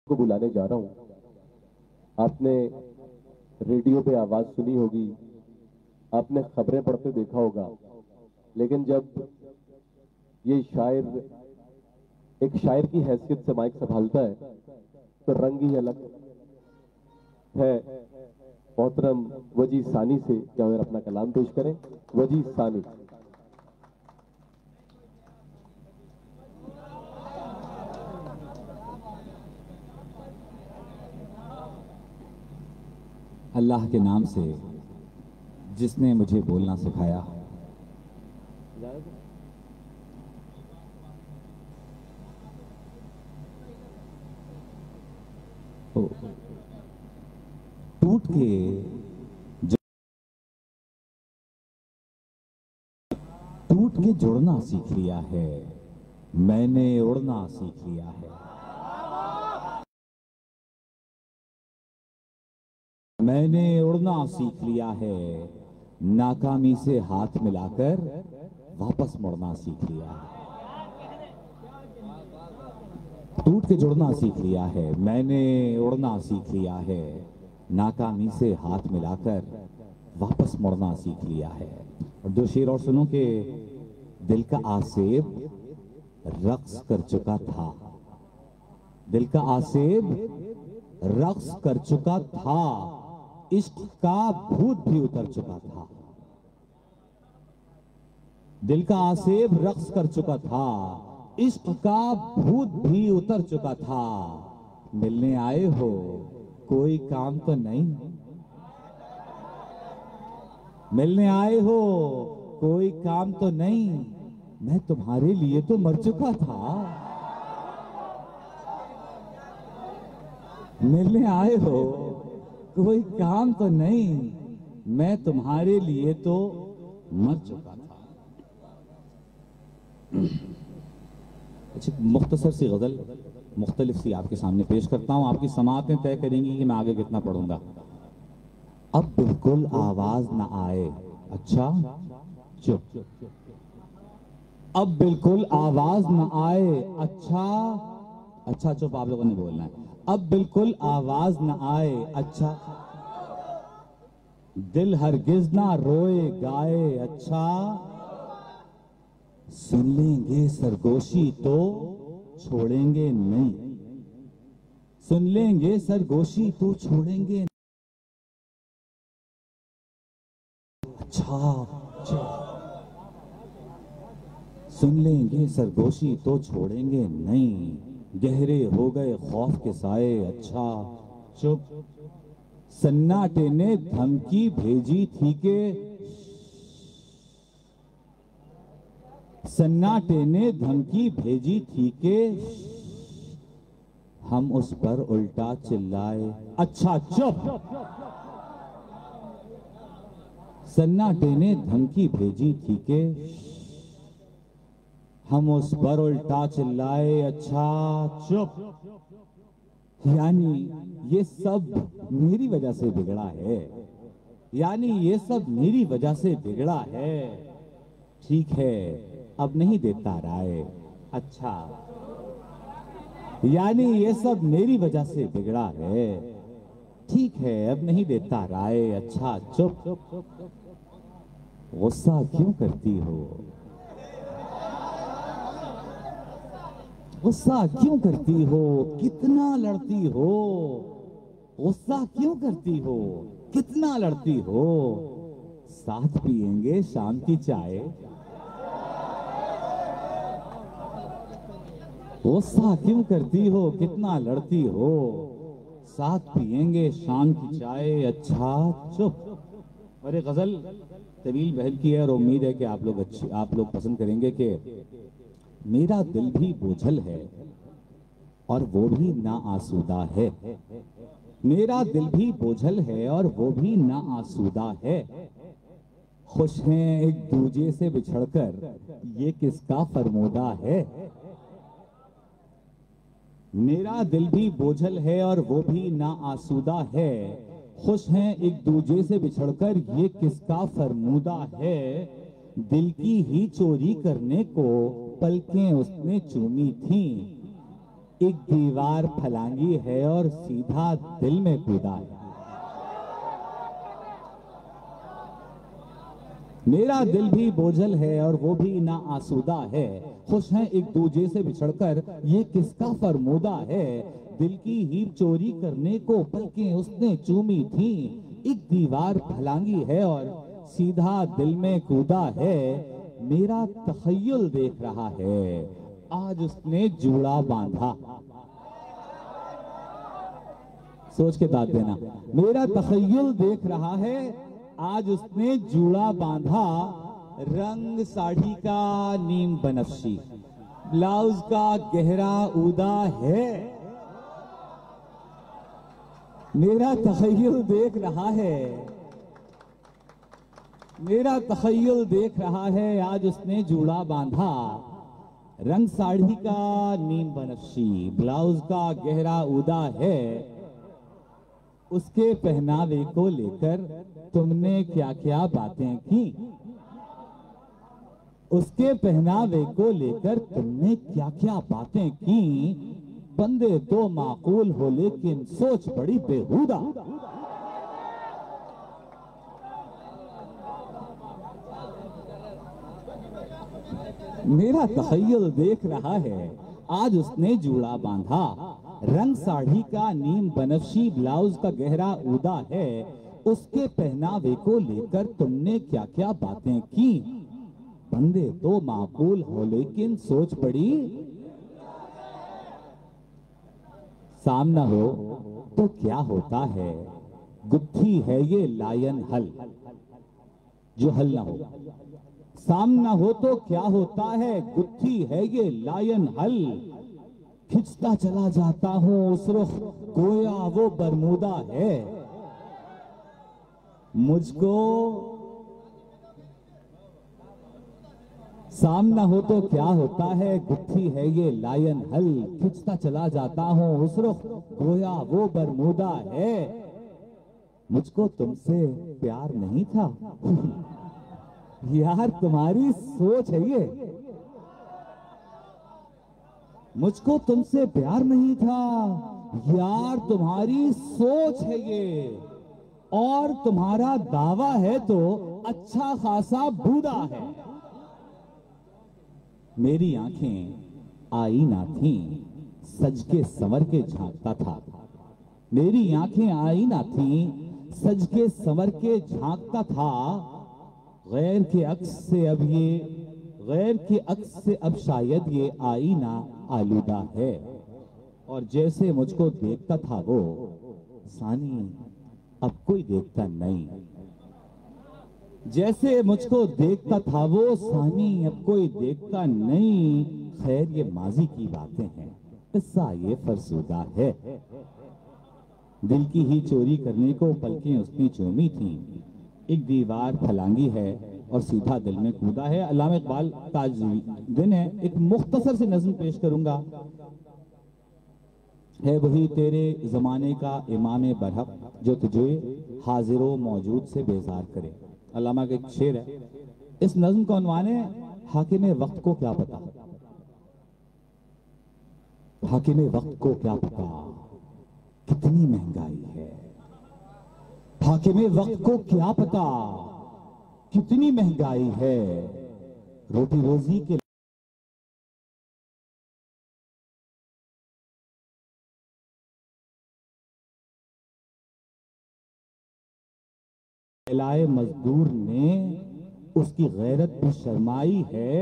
को बुलाने जा रहा हूं। आपने रेडियो पे आवाज सुनी होगी, आपने खबरें पढ़ते देखा होगा, लेकिन जब ये शायर एक शायर की हैसियत से माइक संभालता है तो रंग ही अलग है। मोहतरम वजी सानी से क्या अपना कलाम पेश करें। वजी सानी। अल्लाह के नाम से जिसने मुझे बोलना सिखाया, तो टूट के जुड़ना सीख लिया है, मैंने उड़ना सीख लिया है। मैंने उड़ना सीख लिया है, नाकामी से हाथ मिलाकर वापस मुड़ना सीख लिया है। टूट के जुड़ना सीख लिया है, मैंने उड़ना सीख लिया है, नाकामी से हाथ मिलाकर वापस मुड़ना सीख लिया है। और दो शेर और सुनो कि दिल का आसेब रक्स कर चुका था, दिल का आसेब रक्स कर चुका था, इश्क का भूत भी उतर चुका था। दिल का आसेब रक्स कर चुका था, इश्क का भूत भी उतर चुका था। मिलने आए हो, कोई काम तो नहीं? मिलने आए हो, कोई काम तो नहीं? मैं तुम्हारे लिए तो मर चुका था। मिलने आए हो, कोई काम तो नहीं? मैं तुम्हारे लिए तो मर चुका था। अच्छा, मुख्तसर सी गजल मुख्तलिफ सी आपके सामने पेश करता हूं। आपकी समातें तय करेंगी कि मैं आगे कितना पढ़ूंगा। अब बिल्कुल आवाज ना आए, अच्छा चुप। अब बिल्कुल आवाज ना आए, अच्छा चुप। आप लोगों ने बोलना है। अब बिल्कुल आवाज ना आए, अच्छा। दिल हरगिज ना रोए गाए, अच्छा। सुन लेंगे सरगोशी तो छोड़ेंगे नहीं, सुन लेंगे सरगोशी तो छोड़ेंगे। अच्छा, सुन लेंगे सरगोशी तो छोड़ेंगे नहीं, गहरे हो गए खौफ के साए, अच्छा चुप। सन्नाटे ने धमकी भेजी थी के, सन्नाटे ने धमकी भेजी थी के हम उस पर उल्टा चिल्लाए, अच्छा चुप। सन्नाटे ने धमकी भेजी थी के हम उस पर उल्टा चिल्लाए, अच्छा चुप। यानी ये सब मेरी वजह से बिगड़ा है, यानी ये सब मेरी वजह से बिगड़ा है। ठीक है, अब नहीं देता राय, अच्छा। यानी ये सब मेरी वजह से बिगड़ा है, ठीक है, अब नहीं देता राय, अच्छा चुप। गुस्सा क्यों करती हो, गुस्सा क्यों करती हो, कितना लड़ती हो? गुस्सा क्यों करती हो, कितना लड़ती हो? साथ पिएंगे शाम की चाय। गुस्सा क्यों करती हो, कितना लड़ती हो? साथ पिएंगे शाम की चाय, अच्छा चुप। और एक गजल तवील बहल की है और उम्मीद है कि आप लोग पसंद करेंगे कि मेरा दिल भी बोझल है और वो भी ना आसूदा है, मेरा दिल भी बोझल है और वो भी ना आसूदा है। खुश हैं एक दूजे से बिछड़कर, ये किसका फरमोदा है? मेरा दिल भी बोझल है और वो भी ना आसूदा है। खुश हैं एक दूजे से बिछड़कर, ये किसका फरमूदा है? दिल की ही चोरी करने को पलकें उसने चूमी थीं, एक दीवार फलांगी है और सीधा दिल में कूदा है। मेरा दिल भी बोझल है और वो भी ना आसूदा है। खुश हैं एक दूजे से बिछड़कर, ये किसका फरमूदा है। दिल की हीर चोरी करने को पलकें उसने चूमी थी। एक दीवार फलांगी है और सीधा दिल में कूदा है। मेरा तखय्युल देख रहा है, आज उसने जूड़ा बांधा। सोच के दाद देना। मेरा तखय्युल देख रहा है, आज उसने जूड़ा बांधा। रंग साड़ी का नीम बनफशी, ब्लाउज का गहरा ऊदा है। मेरा तखय्युल देख रहा है, मेरा तखय्युल देख रहा है, आज उसने जूड़ा बांधा। रंग साड़ी का नीम बनफशी, ब्लाउज का गहरा ऊदा है। उसके पहनावे को लेकर तुमने क्या क्या बातें की। उसके पहनावे को लेकर तुमने क्या क्या बातें की। बंदे तो माकूल हो लेकिन सोच बड़ी बेहुदा। मेरा तखय्युल देख रहा है, आज उसने जूड़ा बांधा। रंग साड़ी का नीम बनफशी, ब्लाउज का गहरा ऊदा है। उसके पहनावे को लेकर तुमने क्या क्या बातें की। बंदे तो माकूल हो लेकिन सोच पड़ी। सामना हो तो क्या होता है, गुत्थी है ये लायन हल जो हल ना हो। सामना हो तो क्या होता है, गुत्थी है ये लायन हल। खिंचता चला जाता हूं उस रुख, गोया वो बरमूदा है। मुझको सामना हो तो क्या होता है, गुत्थी है ये लायन हल। खिंचता चला जाता हूं उस रुख, गोया वो बरमूदा है। मुझको तुमसे प्यार नहीं था यार तुम्हारी सोच है ये। मुझको तुमसे प्यार नहीं था यार तुम्हारी सोच है ये। और तुम्हारा दावा है तो अच्छा खासा बूढ़ा है। मेरी आंखें आईना थी, सज के संवर के झांकता था। मेरी आंखें आईना थी, सज के संवर के झांकता था। गैर के अक्स से अब ये, गैर के अक्स से अब शायद ये आईना आलूदा है। और जैसे मुझको देखता था वो सानी, अब कोई देखता नहीं। जैसे मुझको देखता था वो सानी, अब कोई देखता नहीं। खैर ये माजी की बातें हैं, किस्सा ये फरसुदा है। दिल की ही चोरी करने को पलकें उसने चूमी थी। एक दीवार फलांगी है और सीधा दिल में कूदा है। अल्लामा इकबाल का आज दिन है। एक मुख्तसर से नज़्म पेश करूंगा। है वही तेरे जमाने का इमाम बरहक, जो तुझे हाजिरो मौजूद से बेजार करे। अल्लामा का एक शेर है। इस नज़्म का उन्वान है, हाकिम वक्त को क्या पता। हाकिम वक्त को क्या पता कितनी महंगाई है। हाकिम वक्त को क्या पता कितनी महंगाई है। रोटी रोजी के लाए मजदूर ने उसकी गैरत भी शर्माई है।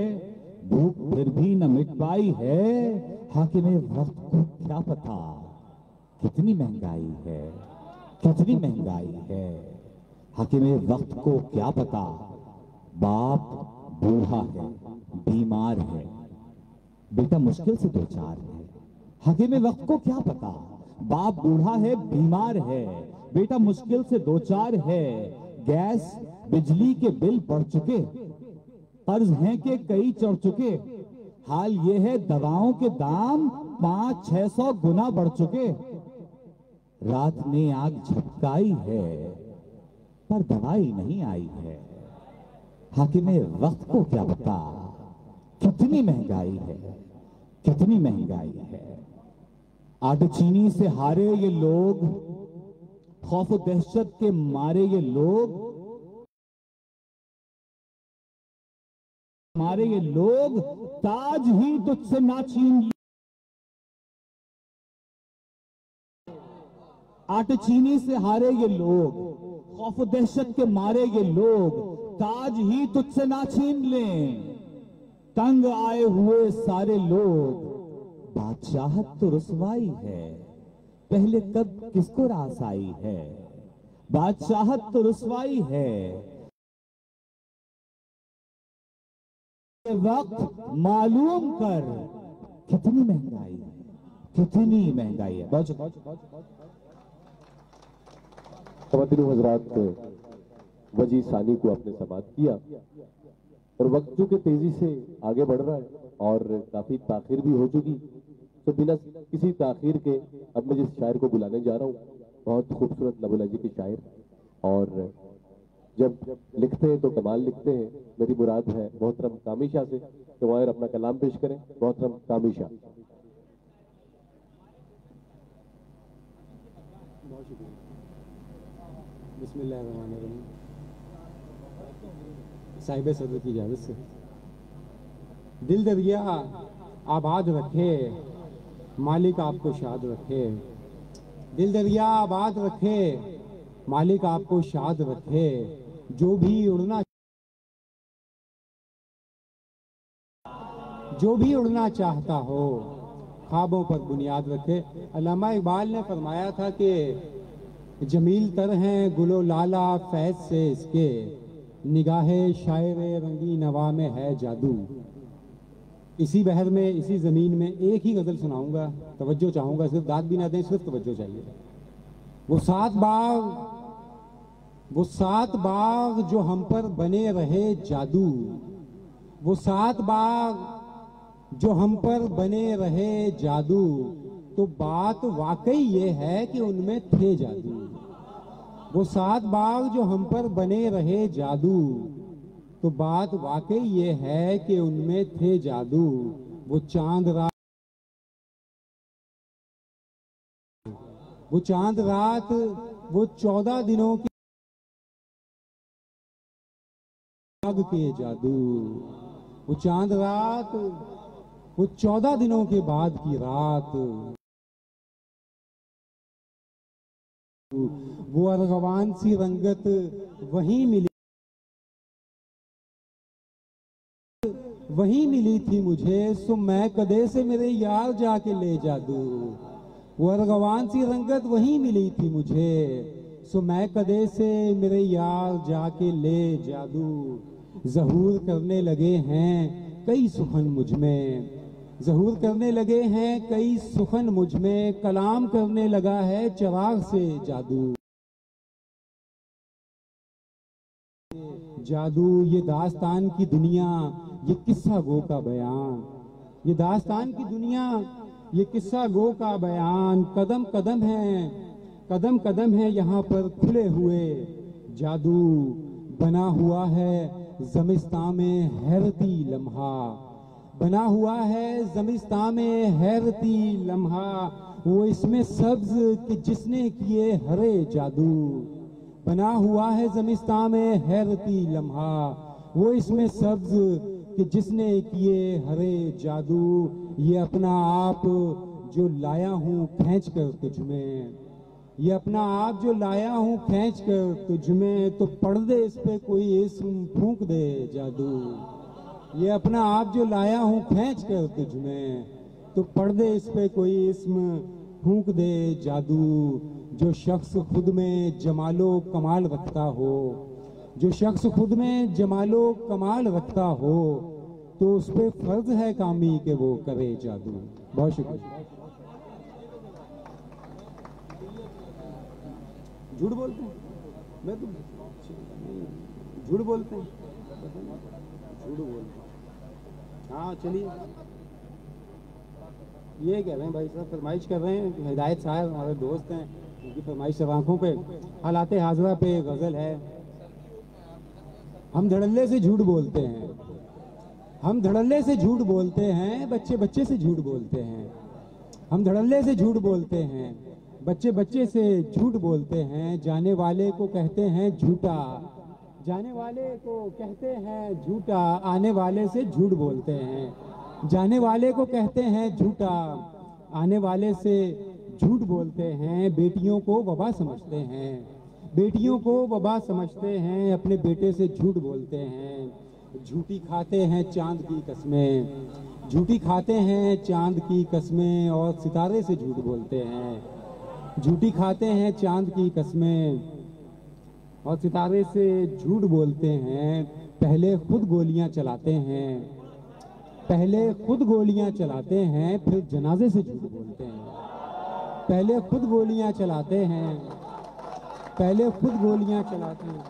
भूख फिर भी न मिट पाई है। हाकिम वक्त को क्या पता कितनी महंगाई है, कितनी महंगाई है। हाकिम वक्त को क्या पता, बाप बूढ़ा है, बीमार है, बेटा मुश्किल से दो चार है। हाकिम वक्त को क्या पता, बाप बूढ़ा है, बीमार है, बेटा मुश्किल से दो चार है। गैस बिजली के बिल बढ़ चुके, कर्ज हैं कि कई चढ़ चुके। हाल ये है दवाओं के दाम 500-600 गुना बढ़ चुके। रात ने आग झपकाई है पर दवाई नहीं आई है। हाकिम वक्त को क्या पता कितनी महंगाई है, कितनी महंगाई है। आटचीनी से हारे ये लोग, खौफ दहशत के मारे ये लोग, मारे ये लोग, ताज ही तुझसे ना छीन। आटचीनी से हारे ये लोग, खौफ दहशत के मारे ये लोग, ताज ही तुझसे ना छीन लें। तंग आए हुए सारे लोग, बादशाहत तो रुसवाई है, पहले कब किसको रास आई है। बादशाहत तो रुसवाई है, वक्त मालूम कर कितनी महंगाई है, कितनी महंगाई है। ख़वातीन हज़रात, वजी सानी को आपने समाप्त किया और वक्त जो कि तेजी से आगे बढ़ रहा है और काफी ताखिर भी हो चुकी, तो बिना किसी ताखिर के अब मैं जिस शायर को बुलाने जा रहा हूँ, बहुत खूबसूरत नबुलाजी के शायर, और जब लिखते हैं तो कमाल लिखते हैं। मेरी मुराद है मोहतरम कामिशा से, तो वायर अपना कलाम पेश करें। मोहतरम कामिशा। बहुत शुक्रिया। बिस्मिल्लाहिर्रहमानिर्रहीम। साहिब सदर की इजाज़त से। दिल दरिया आबाद रखे, मालिक आपको शाद रखे। दिल दरिया आबाद रखे, मालिक आपको शाद रखे। जो भी उड़ना चाहता हो, ख्वाबों पर बुनियाद रखे। अल्लामा इकबाल ने फरमाया था कि जमील तर हैं गुलो लाला फैज से इसके, निगाहे शायर रंगी नवा में है जादू। इसी बहर में, इसी ज़मीन में एक ही गज़ल सुनाऊंगा, तवज्जो चाहूंगा, सिर्फ दाद भी ना दें, सिर्फ तवज्जो चाहिए। वो सात बाग जो हम पर बने रहे जादू, वो सात बाग जो हम पर बने रहे जादू, तो बात वाकई ये है कि उनमें थे जादू। वो सात बाग जो हम पर बने रहे जादू, तो बात वाकई ये है कि उनमें थे जादू। वो चांद रात वो 14 दिनों की आग के जादू। वो चांद रात वो 14 दिनों के बाद की रात। वो अर्गवान सी रंगत वहीं मिली थी मुझे, सो मैं कदे से मेरे यार जाके ले जादू। वो अर्गवान सी रंगत वहीं मिली थी मुझे, सो मैं कदे से मेरे यार जाके ले जादू। ज़हूर करने लगे हैं कई सुखन मुझ में, ज़हूर करने लगे हैं कई सुखन मुझ में, कलाम करने लगा है चिराग से जादू। जादू ये दास्तान की दुनिया, ये किस्सा गो का बयान। ये दास्तान की दुनिया, ये किस्सा गो का बयान। कदम कदम है यहाँ पर खुले हुए जादू। बना हुआ है ज़मिस्तां में हैरती लम्हा, बना हुआ है ज़मिस्तां में हैरती लम्हा। वो इसमें सब्ज कि जिसने किए हरे जादू। बना हुआ है ज़मिस्तां में हैरती लम्हा, वो इसमें सब्ज कि जिसने किए हरे जादू। ये अपना आप जो लाया हूँ खींच कर तुझ में, ये अपना आप जो लाया हूँ खींच कर तुझ में, तो पढ़ दे इस पे कोई इस्म फूंक दे जादू। ये अपना आप जो लाया हूँ खींच कर तुझ में, तो पढ़ दे इस पे कोई इस्म फूंक दे जादू। जो शख्स खुद में जमालो कमाल रखता हो, जो शख्स खुद में जमालो कमाल रखता हो, तो उस पे फर्ज है कामी कि वो करे जादू। बहुत शुक्रिया। झूठ बोलते हैं, मैं तो झूठ बोलते हैं, झूठ बोलते हैं। हाँ चलिए, ये कह रहे हैं भाई साहब, फरमाइश कर रहे हैं। हिदायत साहब हमारे दोस्त हैं, उनकी फरमाइश आंखों पे हालात हाजरा पे गजल है। हम धड़ल्ले से झूठ बोलते हैं, हम धड़ल्ले से झूठ बोलते हैं, बच्चे बच्चे से झूठ बोलते हैं। हम धड़ल्ले से झूठ बोलते हैं, बच्चे बच्चे से झूठ बोलते हैं, जाने वाले को कहते हैं झूठा, जाने वाले को कहते हैं झूठा, आने वाले से झूठ बोलते हैं। जाने वाले को कहते हैं झूठा, आने वाले से झूठ बोलते हैं। बेटियों को वबा समझते हैं, बेटियों को वबा समझते हैं, अपने बेटे से झूठ बोलते हैं। झूठी खाते हैं चांद की कसमें, झूठी खाते हैं चांद की कसमें, और सितारे से झूठ बोलते हैं। झूठी खाते हैं चांद की कसमें और सितारे से झूठ बोलते हैं। पहले खुद गोलियां चलाते हैं, पहले खुद गोलियां चलाते हैं, फिर जनाजे से झूठ बोलते हैं। पहले खुद गोलियां चलाते हैं, पहले खुद गोलियां चलाते हैं।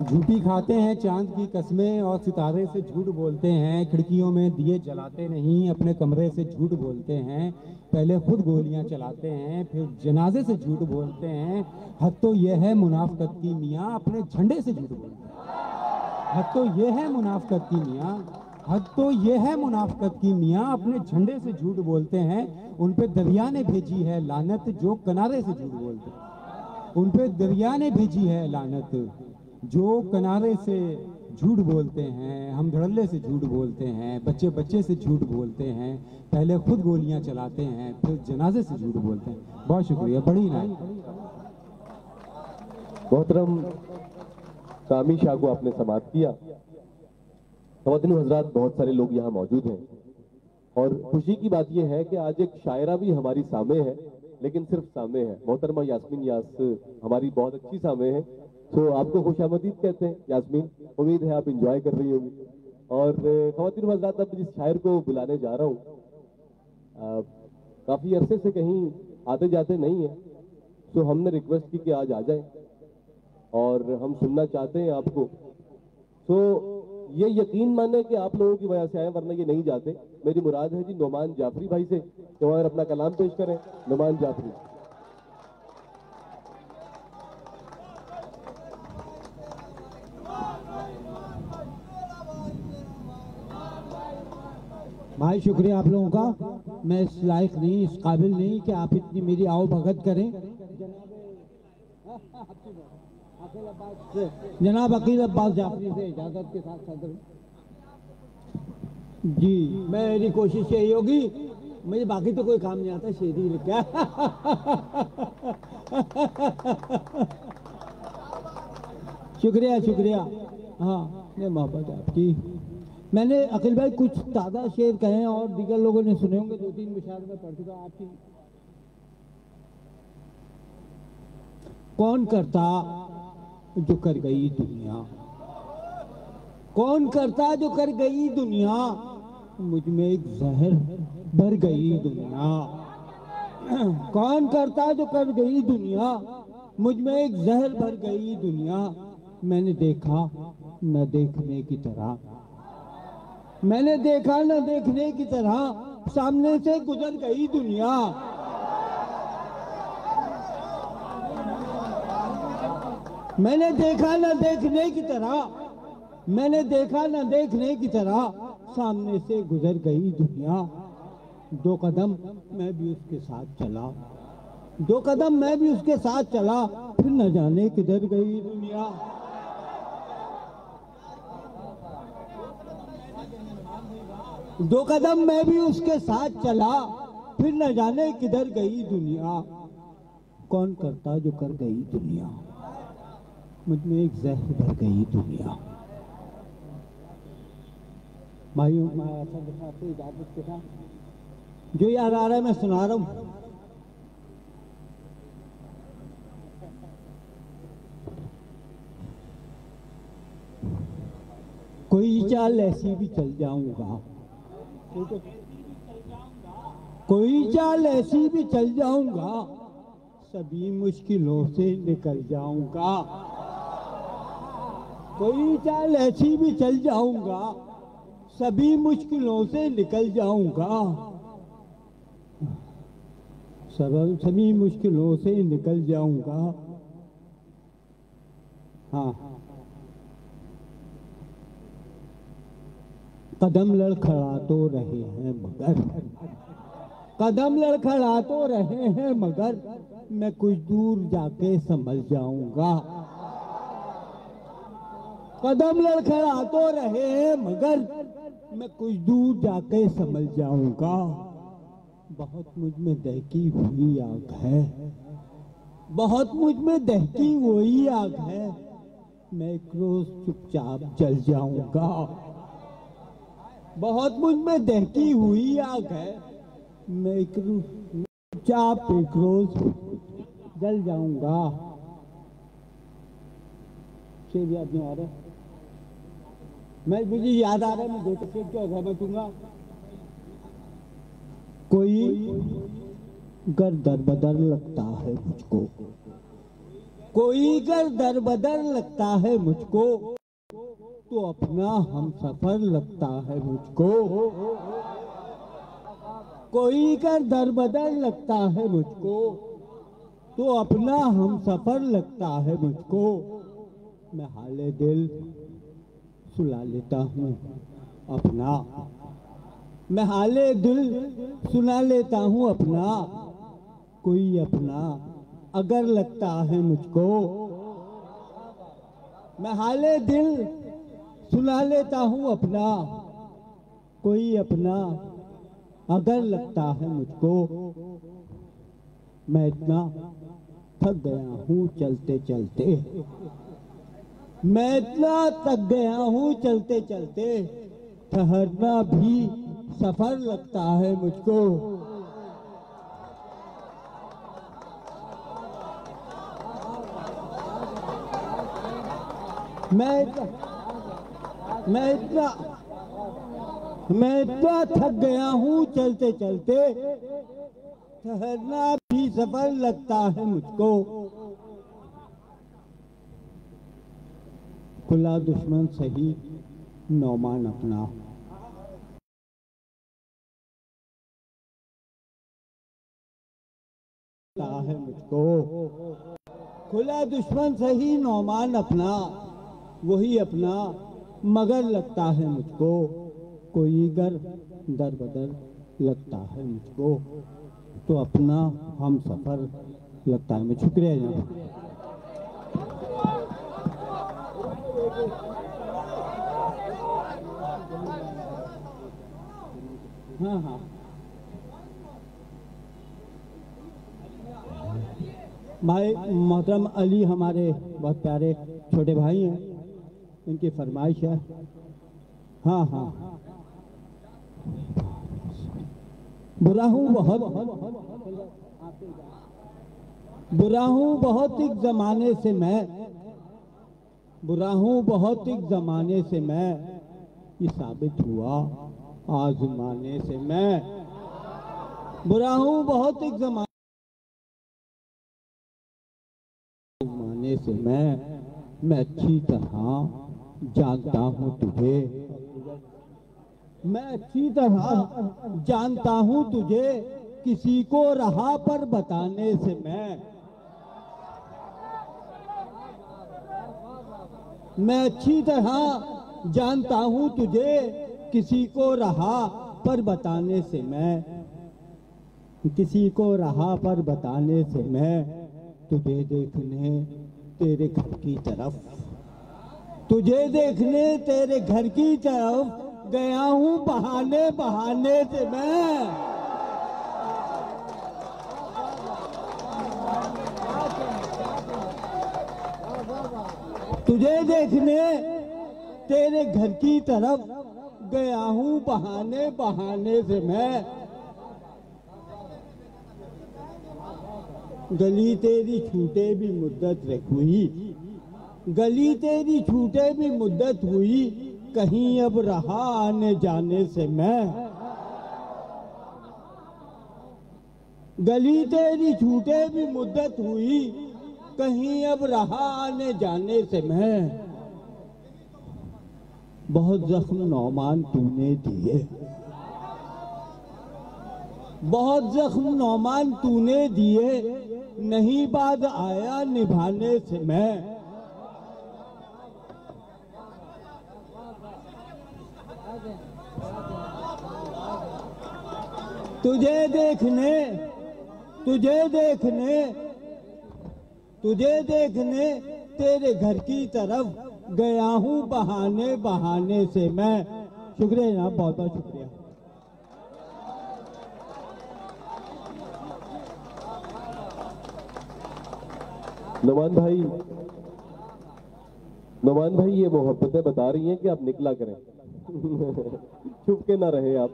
झूठी खाते हैं चांद की कसमें और सितारे से झूठ बोलते हैं। खिड़कियों में दिए जलाते नहीं, अपने कमरे से झूठ बोलते हैं। पहले खुद गोलियां चलाते हैं, फिर जनाजे से झूठ बोलते हैं। हद तो ये है मुनाफकत की मियाँ, अपने झंडे से झूठ बोलते हैं। हद तो ये है मुनाफकत की मियाँ, हद तो ये है मुनाफकत की मियाँ, अपने झंडे से झूठ बोलते हैं। उन पे दरिया ने भेजी है लानत, जो किनारे से झूठ बोलते हैं। उन पे दरिया ने भेजी है लानत, जो किनारे से झूठ बोलते हैं। हम धड़ल्ले से झूठ बोलते हैं, बच्चे बच्चे से झूठ बोलते हैं। पहले खुद गोलियां चलाते हैं, फिर जनाजे से झूठ बोलते हैं। बहुत शुक्रिया, बड़ी ना। मोहतरम कामी शाह को आपने समाप्त किया। ख़वातीन हजरात, बहुत सारे लोग यहाँ मौजूद हैं और खुशी की बात यह है कि आज एक शायरा भी हमारी सामे है, लेकिन सिर्फ सामे है। मोहतरमा यास्मीन यास हमारी बहुत अच्छी सामे है, तो आपको खुशामदीद कहते हैं यास्मीन। उम्मीद है आप इंजॉय कर रही होंगी। और ख़वातीन हजरात, अब जिस शायर को बुलाने जा रहा हूँ, काफ़ी अरसे से कहीं आते जाते नहीं है, तो हमने रिक्वेस्ट की कि आज आ जाए और हम सुनना चाहते हैं आपको। तो ये यकीन माने कि आप लोगों की वजह से आए, वरना ये नहीं जाते। मेरी मुराद है जी नोमान जाफरी भाई से, तो अगर अपना कलाम पेश करें नोमान जाफरी। भाई शुक्रिया आप लोगों का। मैं इस लायक नहीं, इस काबिल नहीं कि आप इतनी मेरी आओ भगत करें। जनाब अकील अब्बास जाफरी से इजाजत के साथ सदर जी, मेरी कोशिश यही होगी। मुझे बाकी तो कोई काम नहीं आता, शेरी लिख क्या। शुक्रिया शुक्रिया। हाँ, ये मोहब्बत है आपकी। मैंने अकील भाई कुछ ताज़ा शेर कहे हैं और दीगर लोगों ने सुने होंगे, 2-3 मुशार में पढ़ चुका आपकी। कौन करता जो कर गई दुनिया, कौन करता जो कर गई दुनिया, मुझ में एक जहर भर गई दुनिया। कौन करता जो कर गई दुनिया, मुझ में एक जहर भर गई दुनिया। मैंने देखा न देखने की तरह, मैंने देखा न देखने की तरह, सामने से गुजर गई दुनिया। मैंने देखा न देखने की तरह, मैंने देखा न देखने की तरह, सामने से गुजर गई दुनिया। 2 कदम मैं भी उसके साथ चला, 2 कदम मैं भी उसके साथ चला, फिर न जाने किधर गई दुनिया। दो कदम मैं भी उसके साथ चला, फिर न जाने किधर गई दुनिया। कौन करता जो कर गई दुनिया, मुझ में एक जहर भर गई दुनिया। भाइयों, मैं इजाजत के साथ जो याद आ रहा है मैं सुना रहा हूं। कोई चाल ऐसी भी चल जाऊंगा, कोई चाल ऐसी भी चल जाऊंगा, सभी मुश्किलों से निकल जाऊंगा। कोई चाल ऐसी भी चल जाऊंगा, सभी मुश्किलों से निकल जाऊंगा। सभी मुश्किलों से निकल जाऊंगा। हाँ, कदम लड़खड़ा तो रहे हैं मगर, कदम लड़खड़ा तो रहे हैं मगर मैं कुछ दूर जाके संभल जाऊंगा। कदम लड़खड़ा तो रहे हैं मगर मैं कुछ दूर जाके संभल जाऊंगा। बहुत मुझ में दहकी हुई आग है, बहुत मुझ में दहकी हुई आग है, मैं एक रोज चुपचाप जल जाऊंगा। बहुत मुझ में दहकी हुई आग है, मैं एक चुपचाप एक रोज जल जाऊंगा। शेर याद नहीं आ रहा, मुझे याद आ रहा है, मैं दो शेर क्या रहमतूंगा। कोई गर दर बदर लगता है मुझको, कोई गर दर बदर लगता है मुझको, तो अपना हम सफर लगता है मुझको। कोई गर दर बदर लगता है मुझको, तो अपना हम सफर लगता है मुझको। मैं हाले दिल सुला लेता हूँ अपना, मैं हाले दिल सुना लेता हूँ अपना। कोई अपना अगर लगता है मुझको, मैं हाले दिल सुना लेता हूँ अपना। कोई अपना अगर लगता है मुझको। मैं इतना थक गया हूँ चलते चलते, मैं इतना थक गया हूँ चलते चलते, ठहरना भी सफर लगता है मुझको। मैं इतना थक गया हूँ चलते चलते, ठहरना भी सफर लगता है मुझको। खुला दुश्मन सही नौमान अपना, है मुझको। खुला दुश्मन सही नौमान अपना, वही अपना मगर लगता है मुझको। कोई गर दर बदर लगता है मुझको, तो अपना हम सफर लगता है। मैं शुक्रिया जनाब। हाँ हाँ, भाई मोहतरम अली हमारे बहुत प्यारे छोटे भाई हैं, इनकी फरमाइश है। हाँ हाँ, बुरा हूँ बहुत, बुरा हूँ बहुत एक जमाने से मैं, बुरा हूँ बहुत एक जमाने से मैं, ये साबित हुआ आजमाने से मैं। बुरा हूँ बहुत एक जमाने से मैं अच्छी तरह जानता हूँ तुझे, मैं अच्छी तरह जानता हूँ तुझे, किसी को राह पर बताने से मैं अच्छी तरह जानता हूँ तुझे, किसी को राह पर बताने से मैं, किसी को राह पर बताने से मैं, तुझे देखने तेरे घर की तरफ, तुझे देखने तेरे घर की तरफ गया हूँ बहाने बहाने से मैं। तुझे देखने तेरे घर की तरफ गया हूँ बहाने बहाने से मैं। गली तेरी छूटे भी मुद्दत हुई, गली तेरी छूटे भी मुद्दत हुई, कहीं अब रहा आने जाने से मैं। गली तेरी छूटे भी मुद्दत हुई, कहीं अब रहा आने जाने से मैं। बहुत जख्म नौमान तूने दिए, बहुत जख्म नौमान तूने दिए, नहीं बाद आया निभाने से मैं। तुझे देखने तुझे देखने तुझे देखने तेरे घर की तरफ गया हूँ बहाने बहाने से मैं। शुक्रिया जनाब, बहुत बहुत शुक्रिया। नुमान भाई ये मोहब्बतें बता रही हैं कि आप निकला करें छुप के ना रहे आप,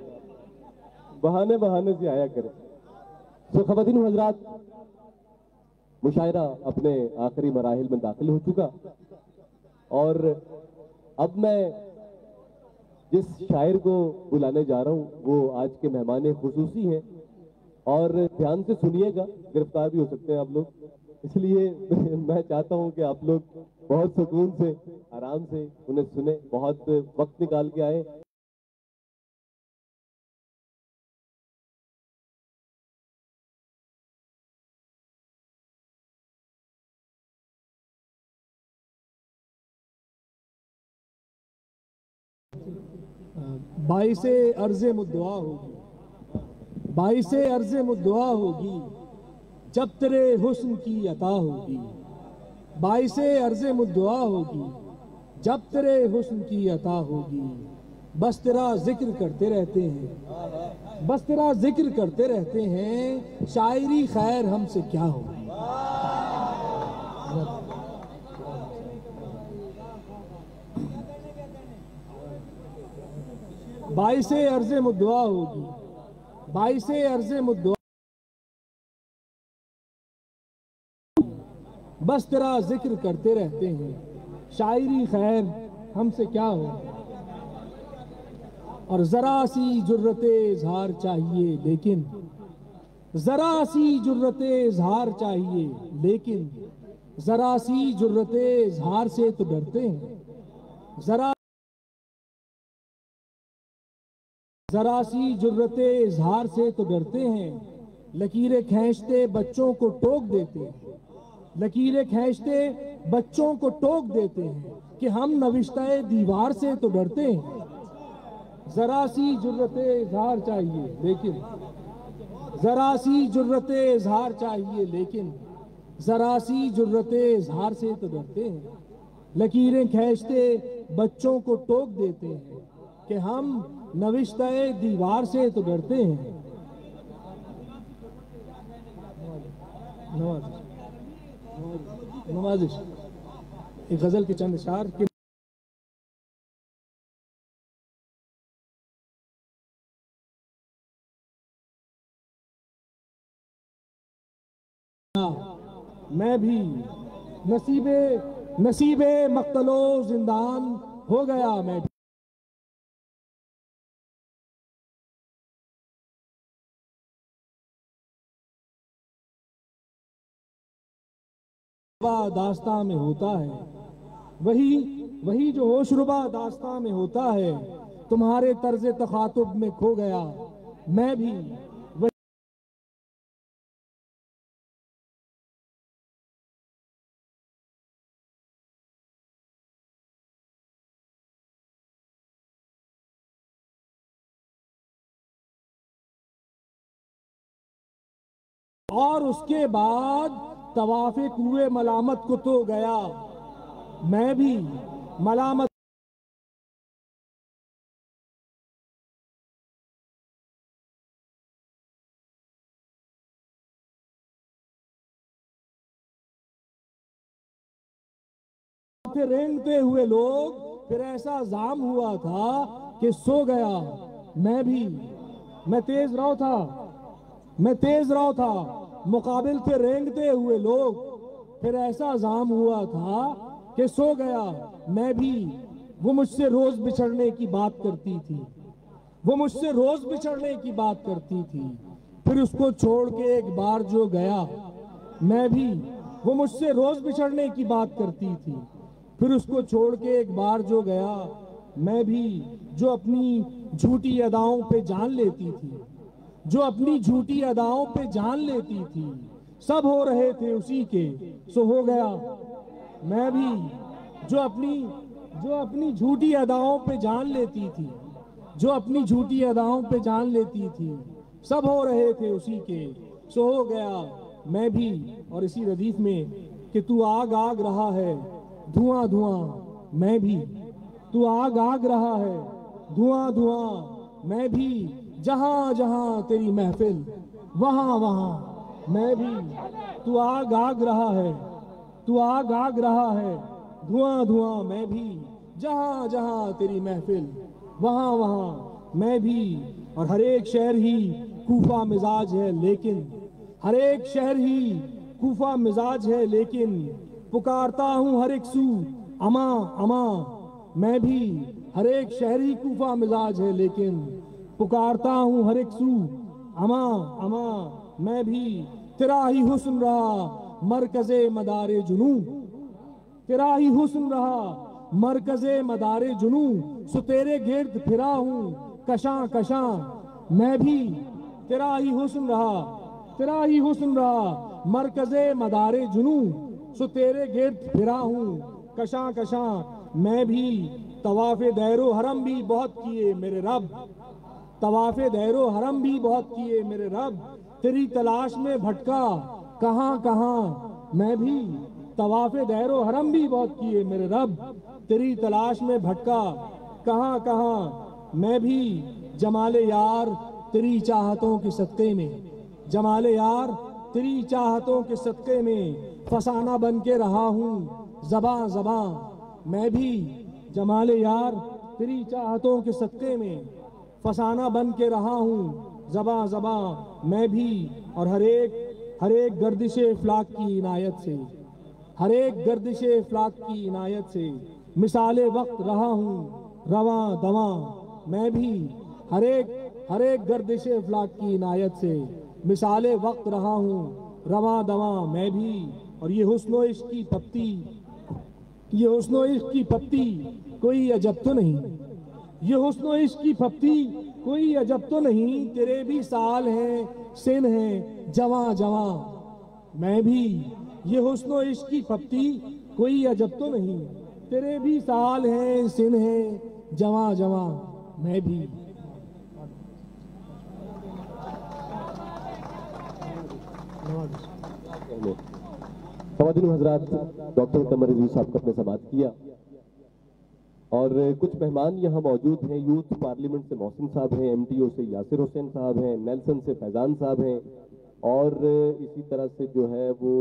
बहाने बहाने से आया करें। तो ख़वातीन हज़रात, मुशायरा अपने आखिरी मराहिल में दाखिल हो चुका और अब मैं जिस शायर को बुलाने जा रहा हूँ वो आज के मेहमान खुसूसी हैं और ध्यान से सुनिएगा, गिरफ्तार भी हो सकते हैं आप लोग, इसलिए मैं चाहता हूं कि आप लोग बहुत सुकून से आराम से उन्हें सुने, बहुत वक्त निकाल के आए। बाइसे अर्ज़े मुद्दुआ होगी, बाइसे अर्ज़े मुद्दुआ होगी जब तेरे हुस्न की अता होगी। बाइसे अर्ज़े मुद्दुआ होगी जब तेरे हुस्न की अता होगी। बस तेरा जिक्र करते रहते हैं, बस तेरा जिक्र करते रहते हैं, शायरी खैर हमसे क्या होगी। बाइसे अर्ज़े मुद्दुआ होगी, बाइसे अर्ज़े मुद्दुआ, बस तेरा जिक्र करते रहते हैं, शायरी खैर हमसे क्या हो। और जरा सी जुर्रते इजहार चाहिए लेकिन, जरा सी जुर्रते इजहार चाहिए लेकिन, जरा सी जुर्रते इजहार से तो डरते हैं। जरा सी जुर्रते इजहार से तो डरते हैं, लकीरें खींचते बच्चों को टोक देते हैं, लकीरें खींचते बच्चों को टोक देते हैं कि हम नविश्ते दीवार से तो डरते हैं। जरा सी जुर्रते इजहार चाहिए लेकिन, जरा सी जुर्रते इजहार चाहिए लेकिन, जरा सी जुर्रते इजहार से तो डरते हैं, लकीरें खींचते बच्चों को टोक देते हैं कि हम नविश्ते दीवार से तो डरते हैं। नवाजिश एक गजल के चंद अशार के मैं भी नसीबे मक्तलो जिंदान हो गया। मैं भी दास्तां में होता है, वही जो होशरुबा दास्तां में होता है, तुम्हारे तर्ज तखातुब में खो गया। मैं भी और उसके बाद तवाफ़े कुए मलामत को तो गया। मैं भी मलामत रेंगते हुए लोग, फिर ऐसा जाम हुआ था कि सो गया। मैं तेज रहा था, मुकाबिल थे रेंगते हुए लोग, फिर ऐसा जाम हुआ था कि सो गया। मैं भी वो मुझसे रोज बिछड़ने की बात करती थी, वो मुझसे रोज बिछड़ने की बात करती थी, फिर उसको छोड़ के एक बार जो गया। मैं भी वो मुझसे रोज बिछड़ने की बात करती थी, फिर उसको छोड़ के एक बार जो गया। मैं भी जो अपनी झूठी अदाओं पे जान लेती थी, जो अपनी झूठी अदाओं पे जान लेती थी, सब हो रहे थे उसी के सो हो गया। मैं भी जो अपनी झूठी अदाओं पे जान लेती थी, जो अपनी झूठी अदाओं पे जान लेती थी, सब हो रहे थे उसी के, सो हो गया मैं भी। और इसी रदीफ में कि तू आग आग रहा है, धुआं धुआं मैं भी। तू आग आग रहा है, धुआं धुआं मैं भी। जहां जहां तेरी महफिल, वहां वहां मैं भी। तू आग आग रहा है, तू आग आग रहा है, धुआं धुआं मैं भी। जहां जहां तेरी महफिल, वहां वहां मैं भी। और हर एक शहर ही कूफा मिजाज है लेकिन, हर एक शहर ही कूफा मिजाज है लेकिन। पुकारता हूँ हर एक सू अमा अमा मैं भी। हर एक शहर ही कूफा मिजाज है लेकिन, पुकारता हूँ हर एक सू अमा अमा मैं भी। तेरा ही हुस्न रहा मरकज़े मदारे जुनू, तेरा ही हुस्न रहा मरकज़े मदारे जुनू। सो तेरे गिर्द फिरा हूँ कशां कशां मैं भी। तेरा ही हुस्न रहा, तेरा ही हुस्न रहा मरकज़े मदारे जुनू। सो तेरे गिर्द फिरा हूँ कशां कशां मैं भी। तवाफ़े दैरो हरम भी बहुत किए मेरे रब, तवाफ़े दैरो हरम भी बहुत किए मेरे रब। तेरी तलाश में भटका कहाँ कहाँ मैं भी। तवाफ़े दैरो हरम भी बहुत किए मेरे रब, तेरी तलाश में भटका कहाँ कहाँ मैं भी। जमाले यार तेरी चाहतों के सदक़े में, जमाले यार तेरी चाहतों के सदक़े में। फसाना बन के रहा हूँ ज़बां ज़बां मैं भी। जमाले यार तेरी चाहतों के सदक़े में, फसाना बन के रहा हूँ ज़बां ज़बां मैं भी। और हर एक गर्दिशे फ़लाक की इनायत से, हर एक गर्दिशे फ़लाक की इनायत से। मिसाले वक्त रहा हूँ रवां दवां मैं भी। हर एक गर्दिशे फ़लाक की इनायत से, मिसाले वक्त रहा हूँ रवां दवां मैं भी। और ये हुस्नो इश्क की पत्ती, ये हुस्नो इश्क की पत्ती कोई अजब तो नहीं, ये हुस्नो इश्क की पत्ती कोई अजब तो नहीं। तेरे भी साल हैं सिन हैं जवां जवां मैं भी। ये हुस्नो इश्क की पत्ती कोई अजब तो नहीं, तेरे भी साल हैं सिन हैं जवां जवां मैं भी। ख़वातीन हज़रात, डॉक्टर कमर रिजवी साहब का अपने समाप्त किया। और कुछ मेहमान यहाँ मौजूद हैं। यूथ पार्लियामेंट से मोहसिन साहब हैं, MTO से यासिर हुसैन साहब हैं, नेल्सन से फैजान साहब हैं, और इसी तरह से जो है वो